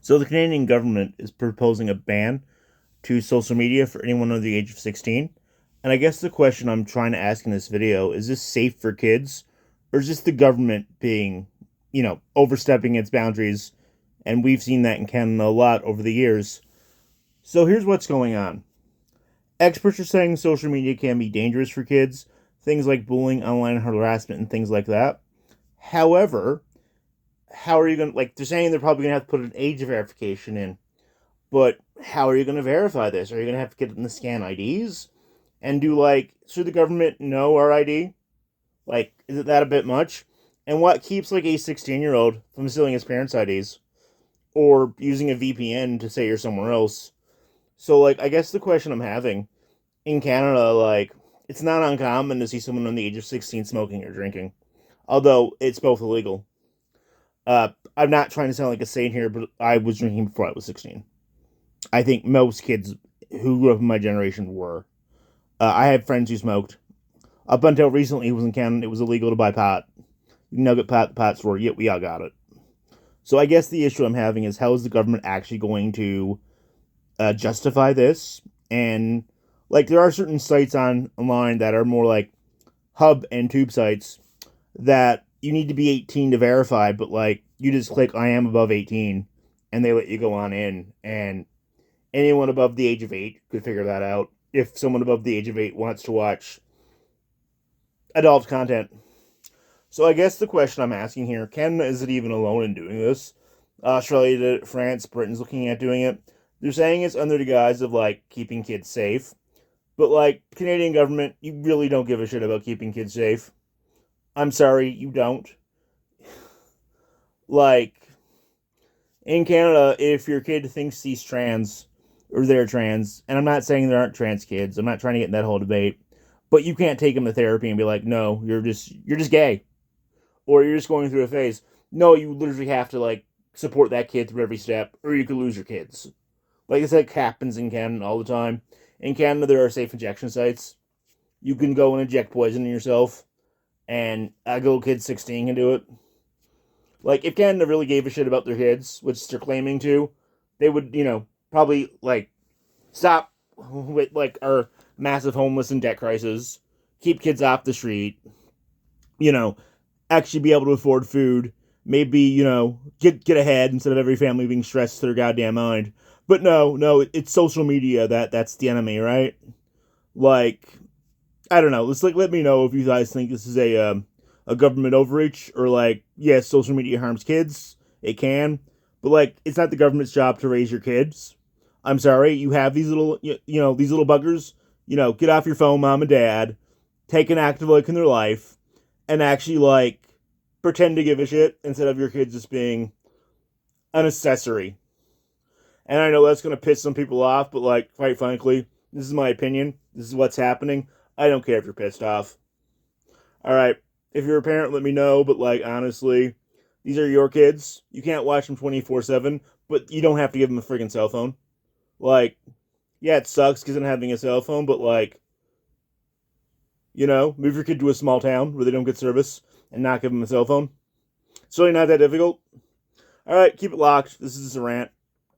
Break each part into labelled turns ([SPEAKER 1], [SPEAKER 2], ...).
[SPEAKER 1] So the Canadian government is proposing a ban to social media for anyone under the age of 16. And I guess the question I'm trying to ask in this video is this safe for kids? Or is this the government being, overstepping its boundaries? And we've seen that in Canada a lot over the years. So here's what's going on. Experts are saying social media can be dangerous for kids, things like bullying, online harassment, and things like that. However, how are you going to, they're saying they're probably going to have to put an age verification in. But how are you going to verify this? Are you going to have to get them to scan IDs? And should the government know our ID? Is it that a bit much? And what keeps a 16-year-old from stealing his parents' IDs? Or using a VPN to say you're somewhere else? So, I guess the question I'm having in Canada, it's not uncommon to see someone under the age of 16 smoking or drinking. Although it's both illegal. I'm not trying to sound like a saint here, but I was drinking before I was 16. I think most kids who grew up in my generation were. I had friends who smoked. Up until recently, it was in Canada. It was illegal to buy pot. You can now get pot at the pot store. Yet we all got it. So I guess the issue I'm having is how is the government actually going to justify this? And there are certain sites online that are more like hub and tube sites that you need to be 18 to verify, but you just click I am above 18 and they let you go on in, and anyone above the age of 8 could figure that out if someone above the age of 8 wants to watch adult content. So I guess the question I'm asking here, Canada isn't even alone in doing this. Australia did it, France, Britain's looking at doing it. They're saying it's under the guise of keeping kids safe. But Canadian government, you really don't give a shit about keeping kids safe. I'm sorry, you don't. In Canada, if your kid thinks he's trans or they're trans, and I'm not saying there aren't trans kids, I'm not trying to get in that whole debate, but you can't take them to therapy and be like, no, you're just gay, or you're just going through a phase. No, you literally have to support that kid through every step, or you could lose your kids. This happens in Canada all the time. In Canada, there are safe injection sites. You can go and inject poison in yourself, and a little kid 16 can do it. If Canada really gave a shit about their kids, which they're claiming to, they would, probably stop with our massive homeless and debt crisis, keep kids off the street, you know, actually be able to afford food, maybe, get ahead instead of every family being stressed to their goddamn mind. But no, it's social media that's the enemy, right? Like, I don't know. Let's let me know if you guys think this is a government overreach, or yes, social media harms kids. It can, but it's not the government's job to raise your kids. I'm sorry, you have these little these little buggers. Get off your phone, mom and dad. Take an active look in their life, and actually pretend to give a shit instead of your kids just being an accessory. And I know that's gonna piss some people off, but quite frankly, this is my opinion. This is what's happening. I don't care if you're pissed off. All right, if you're a parent, let me know. But honestly, these are your kids. You can't watch them 24/7, but you don't have to give them a friggin' cell phone. Yeah, it sucks because I'm having a cell phone, but move your kid to a small town where they don't get service and not give them a cell phone. It's really not that difficult. All right, keep it locked. This is a rant.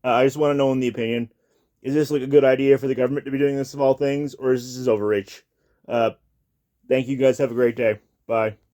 [SPEAKER 1] I just want to know in the opinion. Is this a good idea for the government to be doing this of all things, or is this overreach? Uh, Thank you guys. Have a great day. Bye.